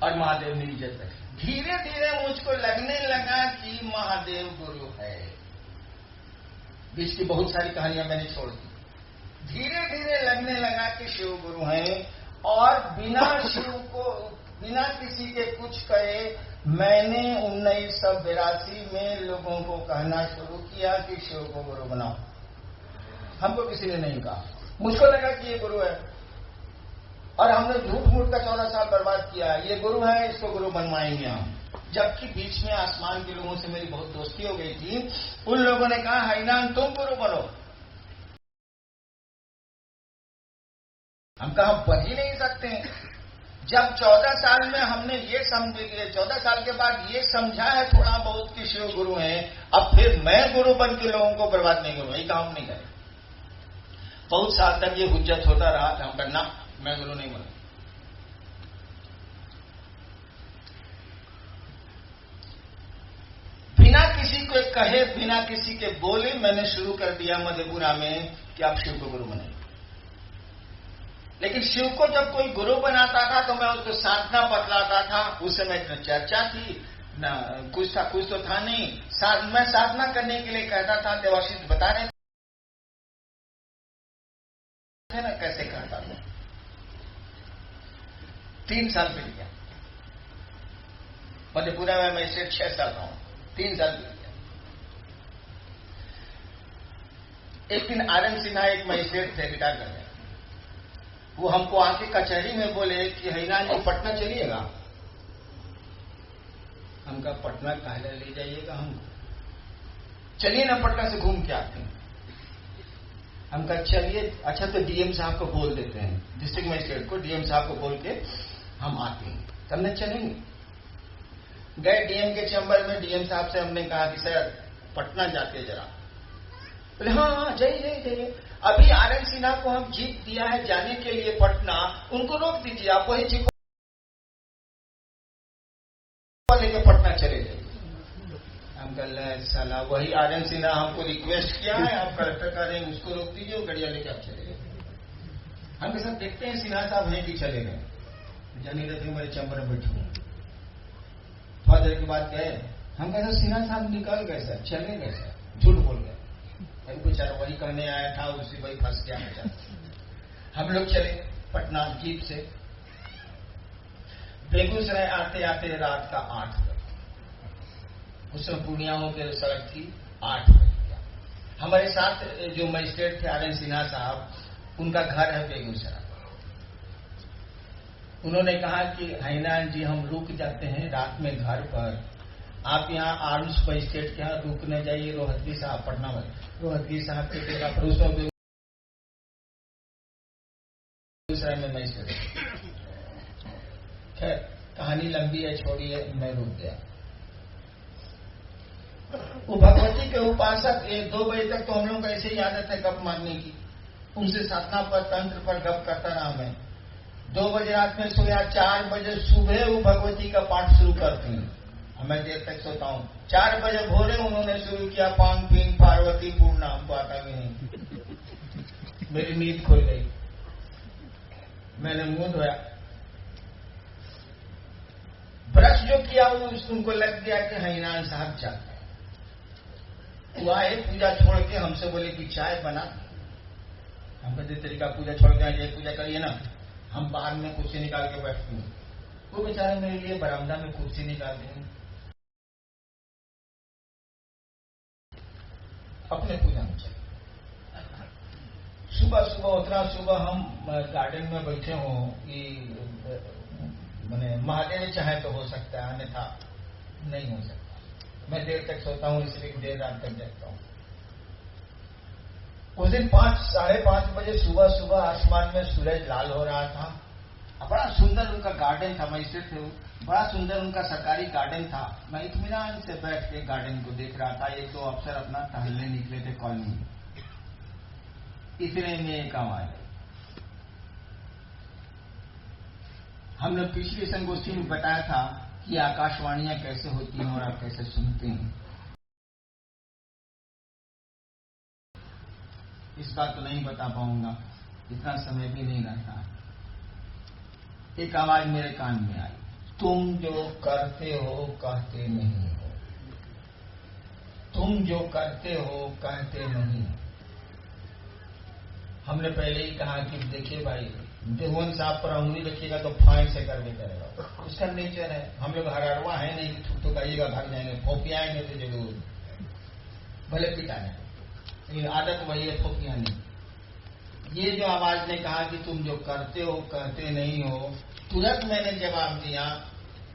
और महादेव ने इज्जत रखी। धीरे धीरे मुझको लगने लगा कि महादेव गुरु है। बीच की बहुत सारी कहानियां मैंने छोड़ दी। धीरे धीरे लगने लगा कि शिव गुरु हैं, और बिना किसी के कुछ कहे मैंने 1982 में लोगों को कहना शुरू किया कि शिव को गुरु बनाओ। हमको किसी ने नहीं कहा, मुझको लगा कि ये गुरु है, और हमने झूठ मूठ का 14 साल बर्बाद किया। ये गुरु है, इसको गुरु बनवाएंगे हम। जबकि बीच में आसमान के लोगों से मेरी बहुत दोस्ती हो गई थी। उन लोगों ने कहा हैनान तुम गुरु बनो। हम कहा बन ही नहीं सकते। जब 14 साल में हमने ये समझ लिया, 14 साल के बाद ये समझा है थोड़ा बहुत कि शिव गुरु हैं, अब फिर मैं गुरु बन के लोगों को बर्बाद नहीं करूं, ये काम नहीं करें। बहुत साल तक ये हुज्जत होता रहा। हम करना मैं गुरु नहीं बना। बिना किसी को कहे, बिना किसी के बोले मैंने शुरू कर दिया मधेपुरा में कि आप शिव को गुरु बनाइए। लेकिन शिव को जब कोई गुरु बनाता था तो मैं उसको साधना बतलाता था। उस समय इतना चर्चा थी ना, कुछ तो था नहीं। मैं साधना करने के लिए कहता था, देवाशीष बता रहे थे ना कैसे कहता था। 3 साल बीत गया मधेपुरा में, मैं इसे 6 साल रहा हूं। 3 साल बीत गया। एक दिन आरएन सिन्हा एक मजिस्ट्रेट थे, रिटायर कर गए। वो हमको आके कचहरी में बोले कि हैनान जी पटना चलिएगा। हम कहा पटना काहे ले जाइएगा हमको, चलिए ना पटना से घूम के आते हैं। हम कहा चलिए। अच्छा तो डीएम साहब को बोल देते हैं, डिस्ट्रिक्ट मजिस्ट्रेट को, डीएम साहब को बोल के हम आते हैं, तब चलेंगे। गए डीएम के चैम्बर में। डीएम साहब से हमने कहा कि सर पटना जाते जरा। बोले हाँ जाइए। अभी आरएन सिन्हा को हम जीत दिया है जाने के लिए पटना, उनको रोक दीजिए, आप वही जीप लेके पटना चले जाइए। हम कह साला वही आरएन सिन्हा हमको रिक्वेस्ट किया है, आप कलेक्टर कह रहे हैं उसको रोक दीजिए, वो गड़िया लेके आप चले गए। हम सब देखते हैं सिन्हा साहब हैं कि चले गए। जानी रहते मेरे चैम्बर में बैठे हूं। थोड़ा देर के बाद गए। हम कहते सिन्हा साहब निकल गए सर, चले गए सर, झूठ बोल गए। बेचारा वही करने आया था, उसी वही फंस गया बेचारा। हम लोग चले पटना जीप से। बेगूसराय आते आते रात का 8 बजे। उस समय पूर्णिया होकर सड़क थी, 8 बजे। हमारे साथ जो मजिस्ट्रेट थे आरएन सिन्हा साहब, उनका घर है बेगूसराय। उन्होंने कहा कि हैनान जी हम रुक जाते हैं रात में घर पर, आप यहाँ आर्म्स मजिस्ट्रेट के यहाँ रुकने जाइए, रोहतगी साहब पटना में, रोहतगी साहब के बेगूसराय में मजिस्ट्रेट। खैर कहानी लंबी है, छोड़िए, मैं रुक गया। वो भगवती के उपासक 1-2 बजे तक तो हम लोग को ऐसे ही आदत है गप मारने की। उनसे साधना पर, तंत्र पर गप करता रहा मैं। 2 बजे रात में सोया, 4 बजे सुबह वो भगवती का पाठ शुरू करती हैं। मैं देर तक सोता हूँ। 4 बजे भोरे उन्होंने शुरू किया पान पीन पार्वती पूर्णा, हमको आता भी नहीं। मेरी नींद खुल गई। मैंने मुंह धोया, ब्रश जो किया वो उनको लग गया कि हैनान साहब जाते हैं। वो आए, पूजा छोड़ के हमसे बोले कि चाय बना। हम कहते तरीका पूजा छोड़ के आइए, पूजा करिए ना। हम बाहर में कुर्सी निकाल के बैठते हैं। वो बेचारे मेरे लिए बरामदा में कुर्सी निकाल दें, अपने पूजा में चले। सुबह उतना सुबह हम गार्डन में बैठे हों कि मैंने महादेव चाहे तो हो सकता है, अन्यथा नहीं हो सकता। मैं देर तक सोता हूँ, इसलिए देर रात तक जगता हूँ। उस दिन 5-5:30 बजे सुबह आसमान में सूरज लाल हो रहा था। बड़ा सुंदर उनका गार्डन था, मजिस्ट्रेट थे वो, बड़ा सुंदर उनका सरकारी गार्डन था। मैं इत्मीनान से बैठ के गार्डन को देख रहा था। 1-2 अफसर अपना टहलने निकले थे कॉलोनी में। इतने में एक आवाज आई। हमने पिछली संगोष्ठी में बताया था कि आकाशवाणियां कैसे होती हैं और आप कैसे सुनते हैं। इस बात तो नहीं बता पाऊंगा, इतना समय भी नहीं रहता। एक आवाज मेरे कान में आई, तुम जो करते हो कहते नहीं हो, तुम जो करते हो कहते नहीं हो। हमने पहले ही कहा कि देखिए भाई, देवन साहब पर उंगली रखिएगा तो फाइन से करवे करेगा, उसका नेचर है। हम लोग हरारवा है नहीं, थूक थुकाइएगा भाग जाएंगे, फोपियाएंगे तो जरूर, भले पिटा जाए, लेकिन आदत वही है फोपियाने। ये जो आवाज ने कहा कि तुम जो करते हो कहते नहीं हो, तुरंत मैंने जवाब दिया,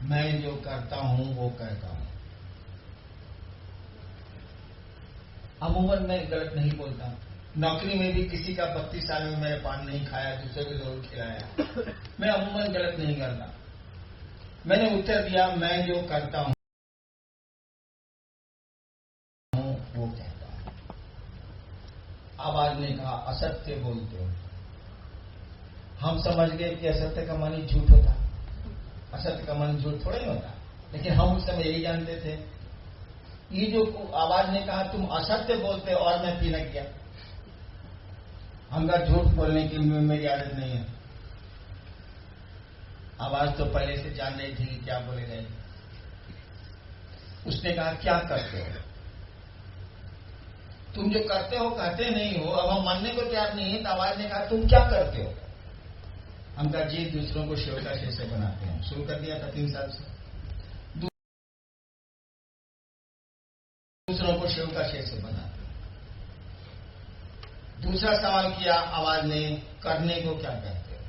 मैं जो करता हूं वो कहता हूं। अमूमन मैं गलत नहीं बोलता। नौकरी में भी किसी का 32 साल में मैंने पान नहीं खाया, दूसरे को जरूर खिलाया। मैं अमूमन गलत नहीं करता। मैंने उत्तर दिया, मैं जो करता हूं वो कहता हूं। आवाज ने कहा, असत्य बोलते हो। हम समझ गए कि असत्य का मानी झूठ होता, असत्य का मानी झूठ थोड़ा ही होता, लेकिन हम उस समय यही जानते थे। ये जो आवाज ने कहा तुम असत्य बोलते हो, और मैं पीनक गया। हमका झूठ बोलने की मेरी आदत नहीं है। आवाज तो पहले से जान रही थी क्या बोले गए। उसने कहा, क्या करते हो? तुम जो करते हो कहते नहीं हो। अब हम मानने को तैयार नहीं है, तो आवाज ने कहा, तुम क्या करते हो? हम कहा, जी दूसरों को सेवका कैसे बनाते हैं। शुरू कर दिया था 3 साल से, दूसरों को सेवका कैसे बनाते हैं। दूसरा सवाल किया आवाज ने, करने को क्या कहते हो?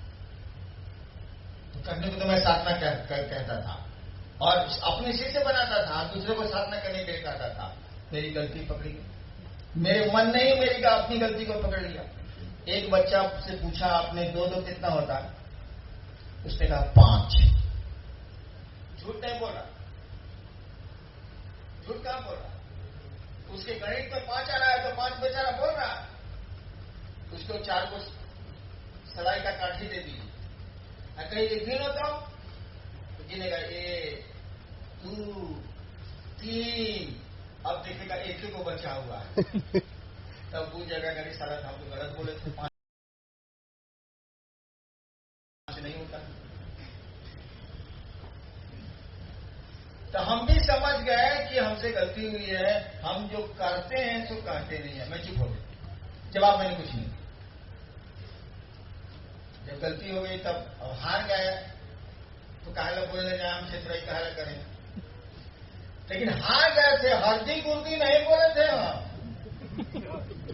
तो करने को तो मैं साधना कहता था, और अपने सिर से बनाता था, दूसरे को साधना करने के लिए कहता था। मेरी गलती पकड़ी गई। मेरे मन ने ही मेरी अपनी गलती को पकड़ लिया। एक बच्चा से पूछा, आपने 2 कितना होता है? उसने कहा 5। झूठ नहीं बोला, झूठ कहां बोल रहा? उसके गणित में 5 आ रहा है तो 5 बेचारा बोल रहा है। उसको 4 को सलाई का काठी दे दी, कहीं गिन होता हो तो गिनेगा 1 2 3, अब देखेगा 1 को बचा हुआ है। तब वो जगह करी, सारा था तो गलत बोले थे, 5 नहीं होता। तो हम भी समझ गए कि हमसे गलती हुई है। हम जो करते हैं तो कहते नहीं है। मैं चुप हो गया, जवाब मैंने कुछ नहीं। जब गलती हो गई तब हार गए तो कहला बोलने जाए, हम क्षेत्र कहला करें। लेकिन हार गए थे, हरदी गुर्दी नहीं बोले थे हम।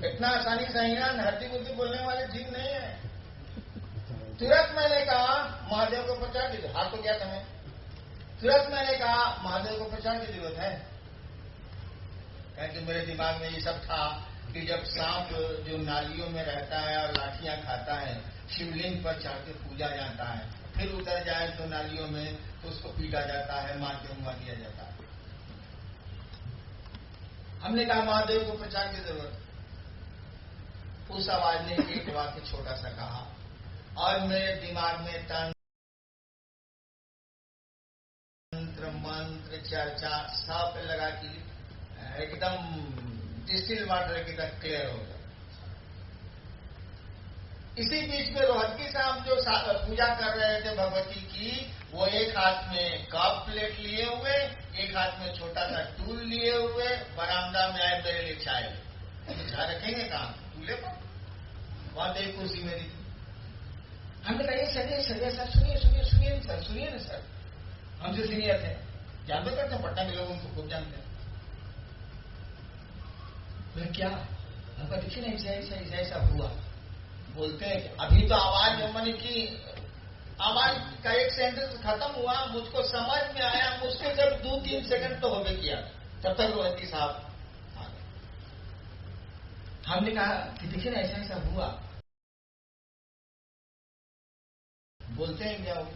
इतना आसानी से हिरण हरदी गुर्दी बोलने वाले जीव नहीं है। तुरंत मैंने कहा, महादेव को प्रचार की, हार तो गया था मैं। तुरंत मैंने कहा, महादेव को प्रचार की जरूरत है। क्योंकि मेरे दिमाग में ये सब था कि जब सांप जो नालियों में रहता है और लाठियां खाता है, शिवलिंग पर चढ़ के पूजा जाता है, फिर उतर जाए तो नालियों में, तो उसको पीटा जाता है, मार के मुआ दिया जाता है। हमने कहा महादेव को प्रचार की जरूरत। उस आवाज ने एक वाक्य छोटा सा कहा, और मेरे दिमाग में तंत्र मंत्र चर्चा सब लगा कि एकदम डिस्टिल वाटर की तरह क्लियर हो गया। इसी बीच में रोहतगी साहब जो पूजा कर रहे थे भगवती की, वो एक हाथ में कप प्लेट लिए हुए, एक हाथ में छोटा सा टूल लिए हुए बरामदा में आए, मेरे लिए चाय चाय रखेंगे कहा टूले पर, वहां तो एक कुर्सी मेरी थी। हमने कहा ये सर सर सुनिए सुनिए सुनिए सर, सुनिए ना सर, हमसे सीनियर थे, जानते करते हैं पटना के लोग उनको खूब जानते हैं। फिर क्या हमका देखिए ना, ऐसा ऐसा हुआ। बोलते हैं कि अभी तो आवाज मन की आवाज का एक सेंटेंस खत्म हुआ, मुझको समझ में आया, मुझके जब 2-3 सेकंड तो हो गए किया, तब तक रोहतगी साहब आ गए। हमने कहा कि देखिए ना ऐसा ऐसा हुआ। बोलते हैं क्या हो,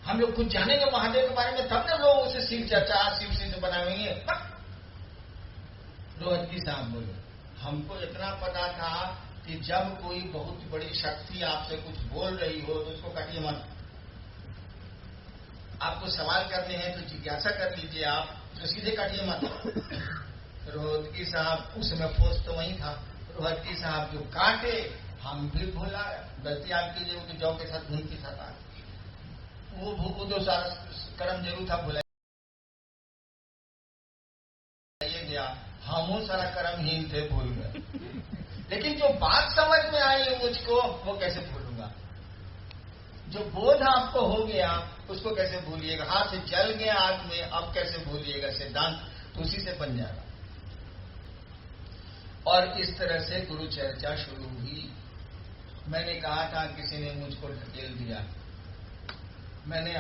हम लोग कुछ जानेंगे महादेव के बारे में तब ना लोग उसे शिव चर्चा शिव सिद्ध बनाएंगे। रोहतगी साहब बोले, हमको इतना पता था कि जब कोई बहुत बड़ी शक्ति आपसे कुछ बोल रही हो तो उसको काटिए मत। आपको सवाल करने हैं तो जिज्ञासा कर लीजिए, आप तो सीधे काटिए मत। रोहतगी साहब उस समय फोर्स तो वही था। रोहतगी साहब जो काटे, हम भी भूला, गलती आपकी जो कि जौ के साथ घूम के साथ आ। वो जो सारा कर्म जरूर था भुलाइए गया, हम सारा कर्महीन थे, भूल गए। लेकिन जो बात समझ में आई मुझको, वो कैसे भूलूंगा? जो बोध आपको हो गया उसको कैसे भूलिएगा? हाथ से जल गया आग में, अब कैसे भूलिएगा? सिद्धांत तो उसी से बन जाएगा। और इस तरह से गुरु चर्चा शुरू हुई। मैंने कहा था किसी ने मुझको ढकेल दिया, मैंने